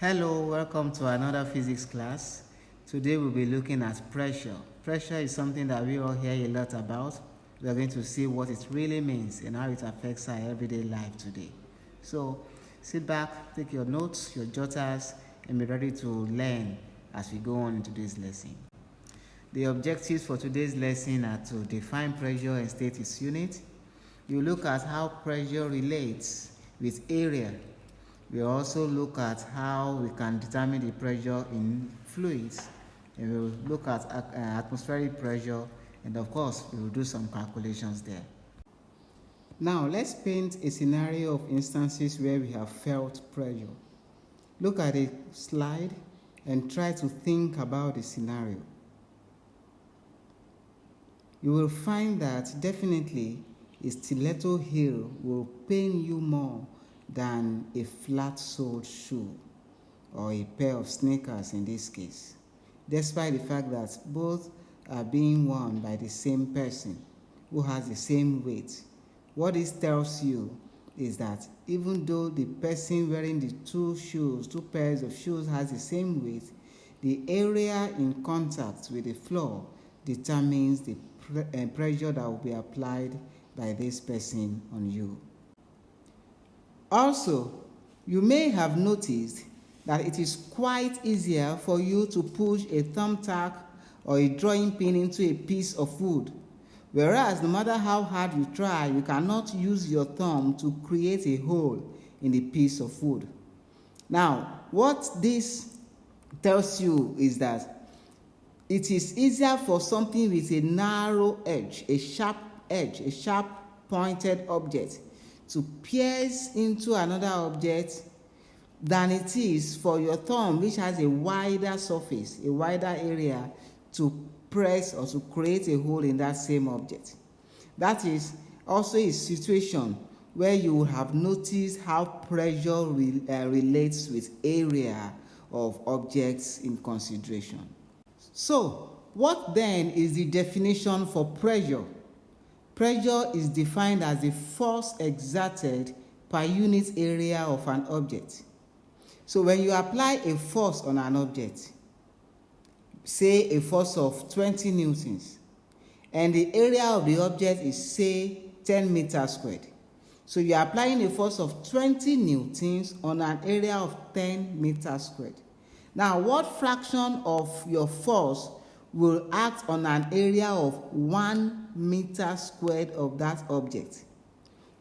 Hello, welcome to another physics class. Today we'll be looking at pressure. Pressure is something that we all hear a lot about. We are going to see what it really means and how it affects our everyday life today. So sit back, take your notes, your jotters, and be ready to learn as we go on into this lesson. The objectives for today's lesson are to define pressure and state its unit. You look at how pressure relates with area. We also look at how we can determine the pressure in fluids, and we will look at atmospheric pressure, and of course we will do some calculations there. Now let's paint a scenario of instances where we have felt pressure. Look at the slide and try to think about the scenario. You will find that definitely a stiletto heel will pain you more than a flat-soled shoe or a pair of sneakers in this case, despite the fact that both are being worn by the same person who has the same weight. What this tells you is that even though the person wearing the two pairs of shoes has the same weight, the area in contact with the floor determines the pressure that will be applied by this person on you. Also, you may have noticed that it is quite easier for you to push a thumbtack or a drawing pin into a piece of wood, whereas no matter how hard you try, you cannot use your thumb to create a hole in the piece of wood. Now, what this tells you is that it is easier for something with a narrow edge, a sharp pointed object, to pierce into another object than it is for your thumb, which has a wider surface, a wider area, to press or to create a hole in that same object. That is also a situation where you will have noticed how pressure relates with area of objects in consideration. So, what then is the definition for pressure? Pressure is defined as the force exerted per unit area of an object. So when you apply a force on an object, say a force of 20 newtons, and the area of the object is, say, 10 meters squared. So you are applying a force of 20 newtons on an area of 10 meters squared. Now, what fraction of your force will act on an area of 1 meter squared of that object?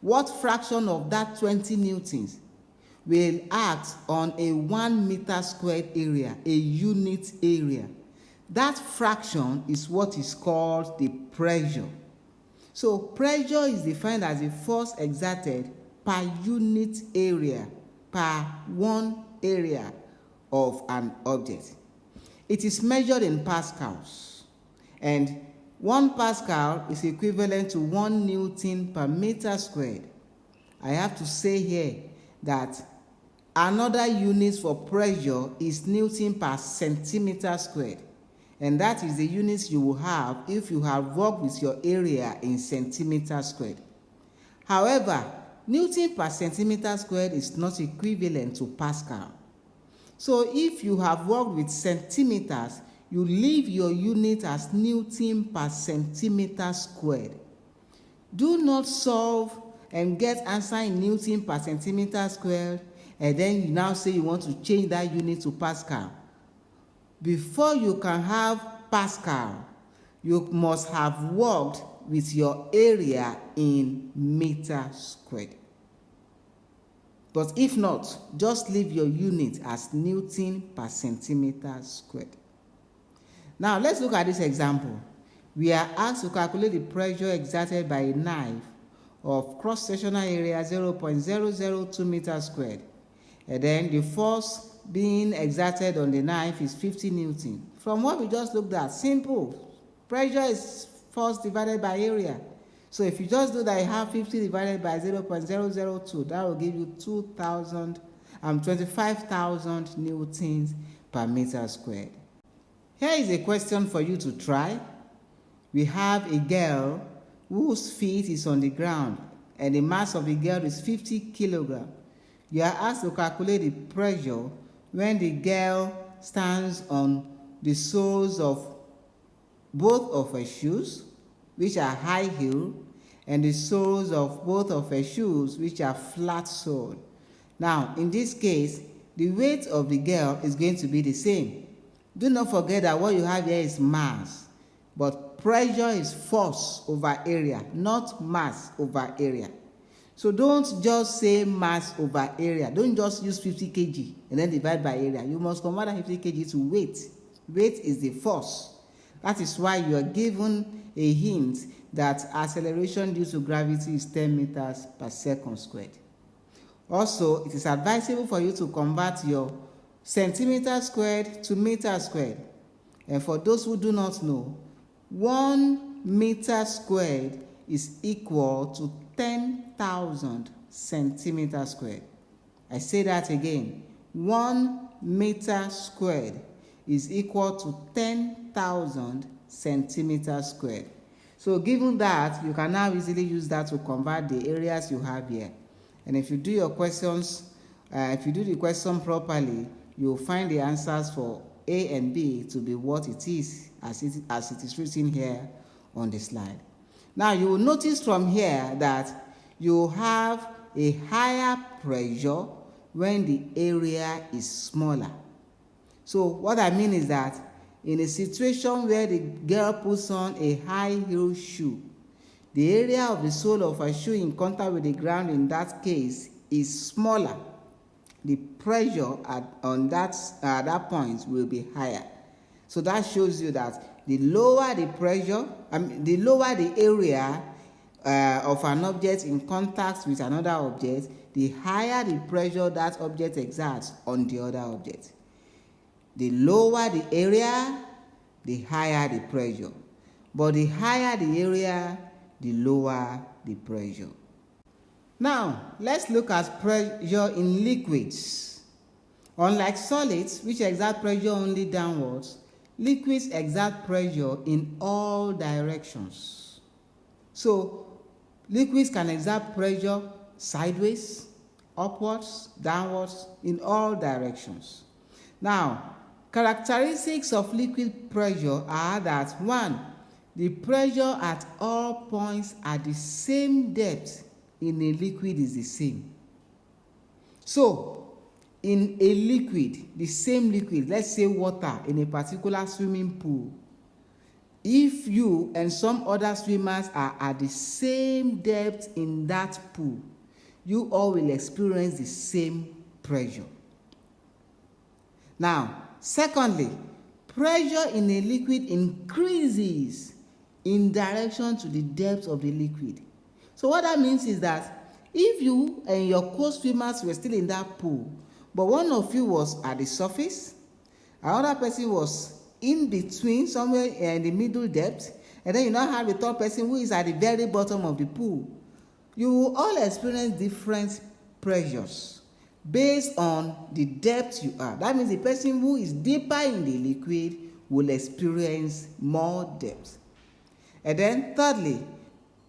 What fraction of that 20 newtons will act on a 1 meter squared area, a unit area? That fraction is what is called the pressure. So pressure is defined as the force exerted per unit area, per one area of an object. It is measured in pascals, and 1 pascal is equivalent to 1 newton per meter squared. I have to say here that another unit for pressure is newton per centimeter squared, and that is the units you will have if you have worked with your area in centimeters squared. However, newton per centimeter squared is not equivalent to pascal. So if you have worked with centimeters, you leave your unit as newton per centimeter squared. Do not solve and get answer in newton per centimeter squared, and then you now say you want to change that unit to pascal. Before you can have pascal, you must have worked with your area in meter squared. But if not, just leave your unit as newton per centimeter squared. Now let's look at this example. We are asked to calculate the pressure exerted by a knife of cross-sectional area 0.002 meters squared. And then the force being exerted on the knife is 50 newton. From what we just looked at, simple. Pressure is force divided by area. So if you just do that, you have 50 divided by 0.002, that will give you 25,000 newtons per meter squared. Here is a question for you to try. We have a girl whose feet is on the ground, and the mass of the girl is 50 kilograms. You are asked to calculate the pressure when the girl stands on the soles of both of her shoes, which are high heel, and the soles of both of her shoes, which are flat sole. Now, in this case, the weight of the girl is going to be the same. Do not forget that what you have here is mass, but pressure is force over area, not mass over area. So don't just say mass over area. Don't just use 50 kg and then divide by area. You must convert that 50 kg to weight. Weight is the force. That is why you are given a hint that acceleration due to gravity is 10 meters per second squared. Also, it is advisable for you to convert your centimeter squared to meter squared. And for those who do not know, 1 meter squared is equal to 10,000 centimeters squared. I say that again. 1 meter squared is equal to 10,000 centimeters squared. So given that, you can now easily use that to convert the areas you have here. And if you do your questions, if you do the question properly, you'll find the answers for A and B to be what it is as it is written here on the slide. Now you will notice from here that you have a higher pressure when the area is smaller. So what I mean is that in a situation where the girl puts on a high heel shoe, the area of the sole of her shoe in contact with the ground in that case is smaller. The pressure on that point will be higher. So that shows you that the lower the pressure, the lower the area of an object in contact with another object, the higher the pressure that object exerts on the other object. The lower the area, the higher the pressure. But the higher the area, the lower the pressure. Now, let's look at pressure in liquids. Unlike solids, which exert pressure only downwards, liquids exert pressure in all directions. So, liquids can exert pressure sideways, upwards, downwards, in all directions. Now, characteristics of liquid pressure are that 1. The pressure at all points at the same depth in a liquid is the same. So, in a liquid, the same liquid, let's say water in a particular swimming pool, if you and some other swimmers are at the same depth in that pool, you all will experience the same pressure. Now, secondly, pressure in a liquid increases in direction to the depth of the liquid. So what that means is that if you and your co-swimmers were still in that pool, but one of you was at the surface, another person was in between, somewhere in the middle depth, and then you now have the third person who is at the very bottom of the pool, you will all experience different pressures based on the depth you are. That means the person who is deeper in the liquid will experience more depth. And then thirdly,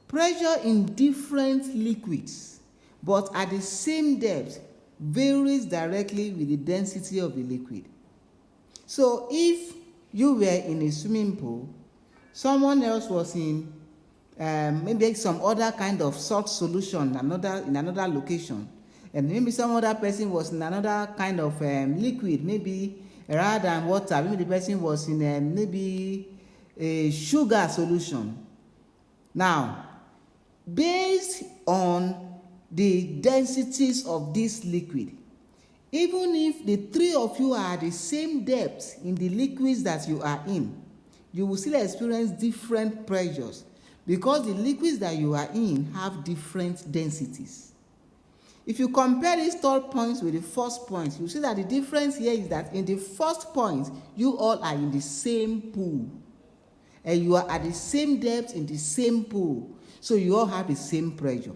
pressure in different liquids, but at the same depth, varies directly with the density of the liquid. So if you were in a swimming pool, someone else was in maybe some other kind of salt solution in another location, and maybe some other person was in another kind of liquid, maybe rather than water, maybe the person was in maybe a sugar solution. Now, based on the densities of this liquid, even if the three of you are at the same depth in the liquids that you are in, you will still experience different pressures because the liquids that you are in have different densities. If you compare these third points with the first point, you see that the difference here is that in the first point, you all are in the same pool. And you are at the same depth in the same pool. So you all have the same pressure.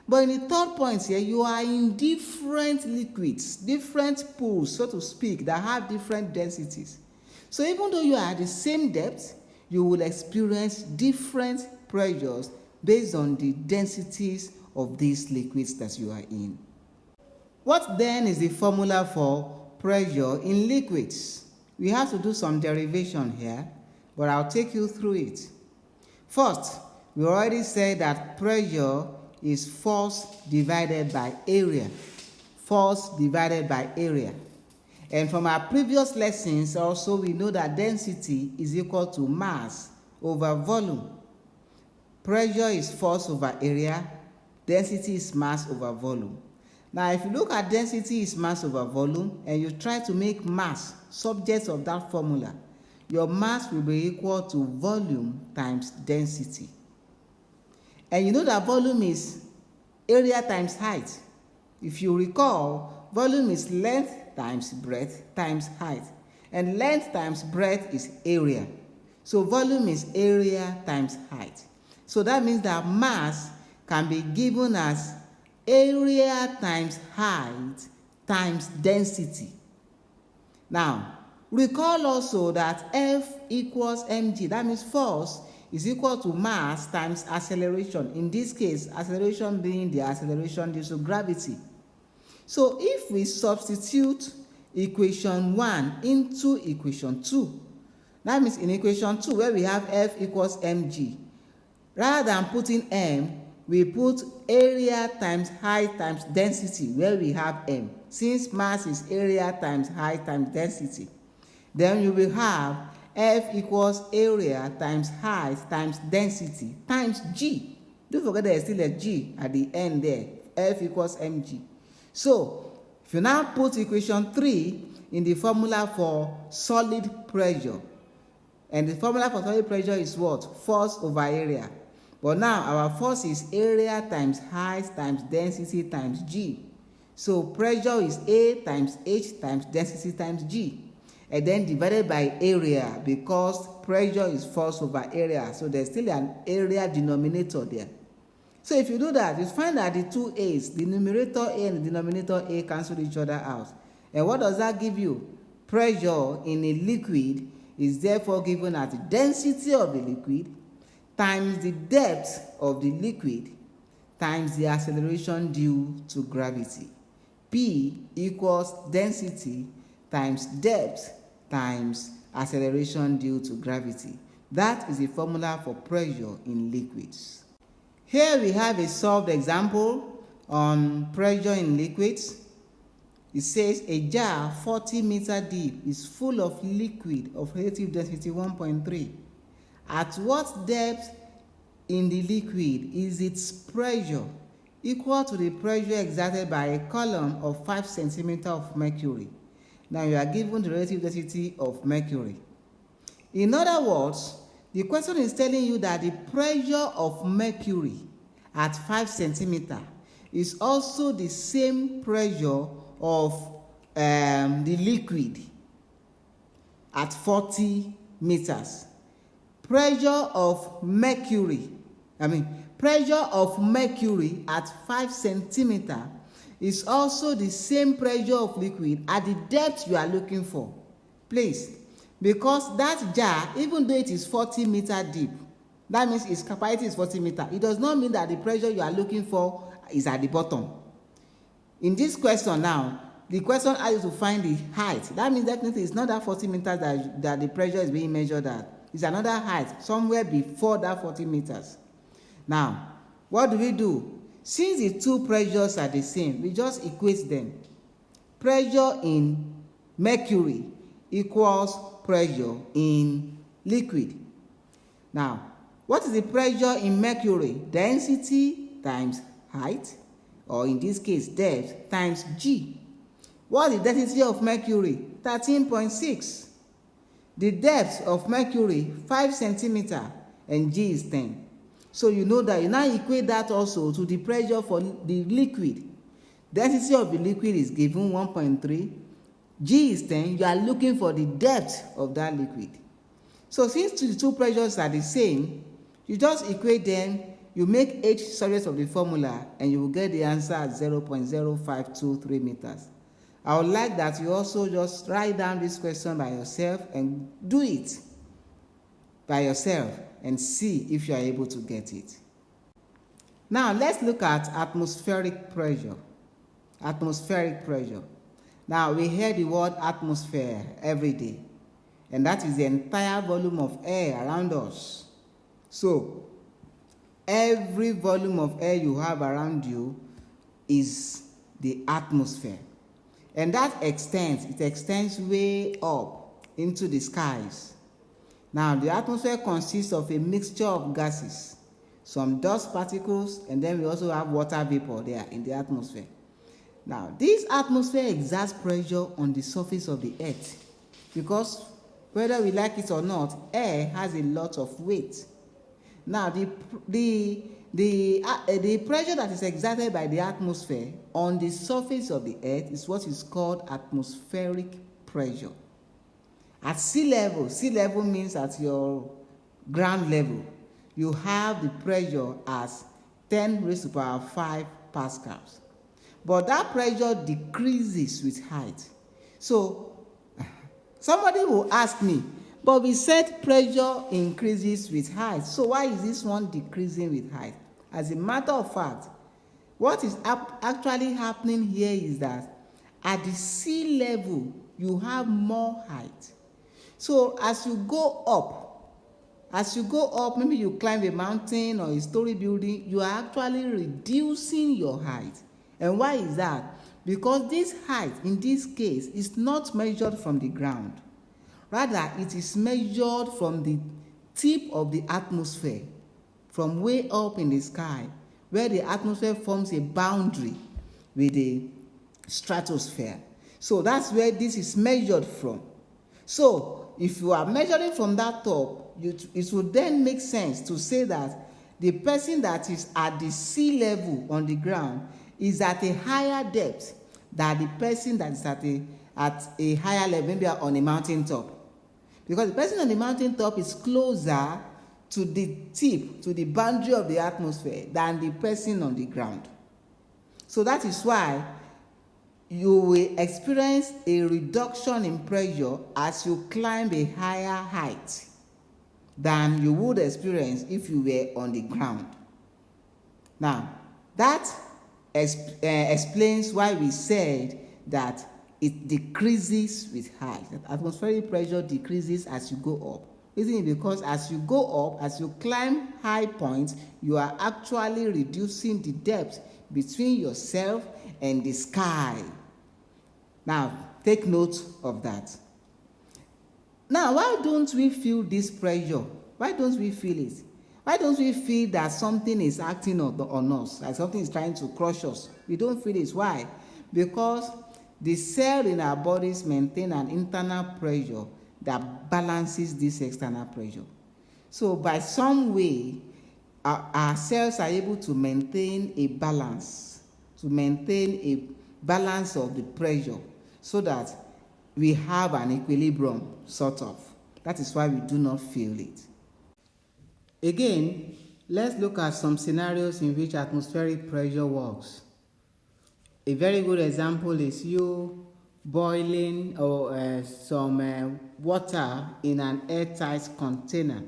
But in the third point here, you are in different liquids, different pools, so to speak, that have different densities. So even though you are at the same depth, you will experience different pressures based on the densities of these liquids that you are in. What then is the formula for pressure in liquids. We have to do some derivation here, but I'll take you through it. First, we already said that pressure is force divided by area. Force divided by area. And from our previous lessons also, we know that density is equal to mass over volume. Pressure is force over area. Density is mass over volume. Now, if you look at density is mass over volume, and you try to make mass subject of that formula, your mass will be equal to volume times density. And you know that volume is area times height. If you recall, volume is length times breadth times height. And length times breadth is area. So volume is area times height. So that means that mass can be given as area times height times density. Now, recall also that F equals mg. That means force is equal to mass times acceleration. In this case, acceleration being the acceleration due to gravity. So if we substitute equation 1 into equation 2, that means in equation 2 where we have F equals mg, rather than putting m, we put area times height times density where we have m. Since mass is area times height times density, then you will have F equals area times height times density times g. Don't forget there's still a g at the end there. F equals mg. So, if you now put equation 3 in the formula for solid pressure, and the formula for solid pressure is what? Force over area. But now our force is area times height times density times g. So pressure is A times H times density times g. And then divided by area, because pressure is force over area. So there's still an area denominator there. So if you do that, you find that the two A's, the numerator A and the denominator A, cancel each other out. And what does that give you? Pressure in a liquid is therefore given as the density of the liquid times the depth of the liquid times the acceleration due to gravity. P equals density times depth times acceleration due to gravity. That is the formula for pressure in liquids. Here we have a solved example on pressure in liquids. It says a jar 40 meter deep is full of liquid of relative density 1.3. At what depth in the liquid is its pressure equal to the pressure exerted by a column of 5 centimeters of mercury? Now you are given the relative density of mercury. In other words, the question is telling you that the pressure of mercury at 5 centimeters is also the same pressure of the liquid at 40 meters. Pressure of mercury at 5 centimeters is also the same pressure of liquid at the depth you are looking for. Please, because that jar, even though it is 40 meters deep, that means its capacity is 40 meters. It does not mean that the pressure you are looking for is at the bottom. In this question now, the question asks you to find the height. That means definitely it's not that 40 meters that the pressure is being measured at. It's another height, somewhere before that 40 meters. Now, what do? Since the two pressures are the same, we just equate them. Pressure in mercury equals pressure in liquid. Now, what is the pressure in mercury? Density times height, or in this case, depth times g. What is the density of mercury? 13.6. The depth of mercury, 5 centimeters, and g is 10. So you know that you now equate that also to the pressure for the liquid. Density of the liquid is given 1.3. G is 10. You are looking for the depth of that liquid. So since the two pressures are the same, you just equate them, you make H subject of the formula, and you will get the answer at 0.0523 meters. I would like that you also just write down this question by yourself and do it by yourself and see if you are able to get it. Now let's look at atmospheric pressure. Atmospheric pressure. Now, we hear the word atmosphere every day, and that is the entire volume of air around us. So, every volume of air you have around you is the atmosphere. And that extends way up into the skies. Now, the atmosphere consists of a mixture of gases, some dust particles, and then we also have water vapor there in the atmosphere. Now, this atmosphere exerts pressure on the surface of the earth because whether we like it or not, air has a lot of weight. Now, the pressure that is exerted by the atmosphere on the surface of the earth is what is called atmospheric pressure. At sea level means at your ground level, you have the pressure as 10 raised to the power 5 pascals. But that pressure decreases with height. So, somebody will ask me, but we said pressure increases with height. So why is this one decreasing with height? As a matter of fact, what is actually happening here is that at the sea level, you have more height. So as you go up, maybe you climb a mountain or a story building, you are actually reducing your height. And why is that? Because this height, in this case, is not measured from the ground. Rather, it is measured from the tip of the atmosphere, from way up in the sky, where the atmosphere forms a boundary with the stratosphere. So that's where this is measured from. So if you are measuring from that top, it would then make sense to say that the person that is at the sea level on the ground is at a higher depth than the person that is at a higher level, maybe on a mountain top. Because the person on the mountain top is closer to the tip, to the boundary of the atmosphere than the person on the ground. So that is why you will experience a reduction in pressure as you climb a higher height than you would experience if you were on the ground. Now, that explains why we said that it decreases with height. That atmospheric pressure decreases as you go up. Isn't it? Because as you go up, as you climb high points, you are actually reducing the depth between yourself and the sky. Now, take note of that. Now, why don't we feel this pressure? Why don't we feel it? Why don't we feel that something is acting on us, like something is trying to crush us? We don't feel it. Why? Because the cells in our bodies maintain an internal pressure that balances this external pressure. So by some way, our cells are able to maintain a balance, of the pressure, so that we have an equilibrium, sort of. That is why we do not feel it. Again, let's look at some scenarios in which atmospheric pressure works. A very good example is you boiling some water in an airtight container.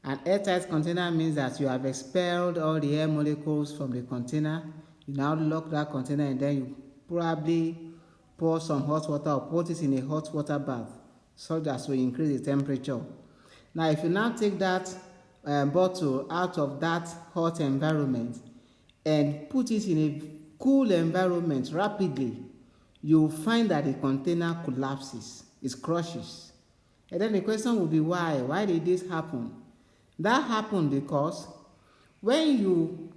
An airtight container means that you have expelled all the air molecules from the container. You now lock that container and then you probably pour some hot water or put it in a hot water bath so that will increase the temperature. Now, if you now take that bottle out of that hot environment and put it in a cool environment rapidly, you will find that the container collapses, it crushes. And then the question will be why? Why did this happen? That happened because when you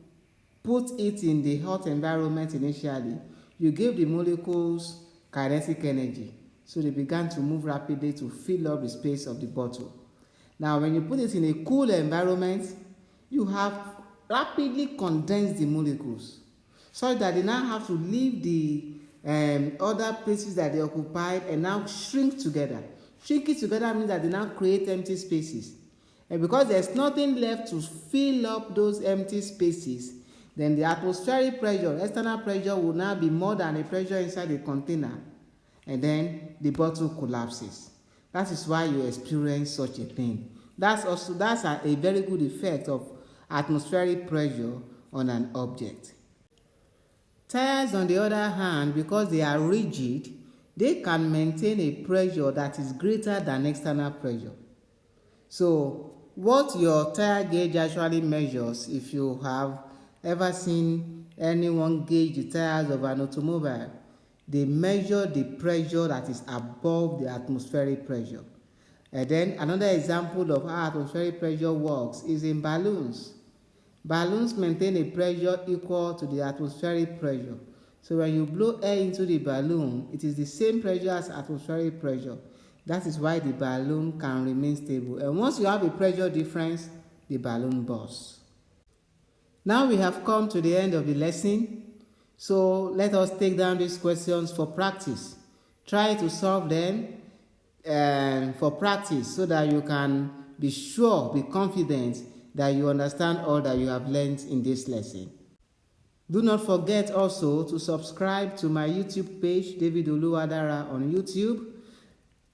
put it in the hot environment initially, you gave the molecules kinetic energy. So they began to move rapidly to fill up the space of the bottle. Now, when you put it in a cool environment, you have rapidly condensed the molecules so that they now have to leave the other places that they occupied and now shrink together. Shrinking together means that they now create empty spaces. And because there's nothing left to fill up those empty spaces, then the atmospheric pressure, external pressure, will now be more than the pressure inside the container. And then the bottle collapses. That is why you experience such a thing. That's a very good effect of atmospheric pressure on an object. Tires, on the other hand, because they are rigid, they can maintain a pressure that is greater than external pressure. So what your tire gauge actually measures, if you have ever seen anyone gauge the tires of an automobile, they measure the pressure that is above the atmospheric pressure. And then another example of how atmospheric pressure works is in balloons. Balloons maintain a pressure equal to the atmospheric pressure. So when you blow air into the balloon, it is the same pressure as atmospheric pressure. That is why the balloon can remain stable. And once you have a pressure difference, the balloon bursts. Now we have come to the end of the lesson. So let us take down these questions for practice. Try to solve them for practice so that you can be sure, be confident that you understand all that you have learned in this lesson. Do not forget also to subscribe to my YouTube page, David Oluwadara on YouTube,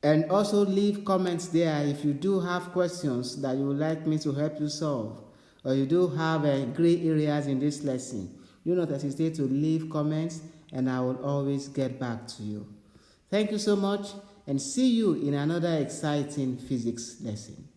and also leave comments there if you do have questions that you would like me to help you solve, or you do have gray areas in this lesson. Do not hesitate to leave comments and I will always get back to you. Thank you so much and see you in another exciting physics lesson.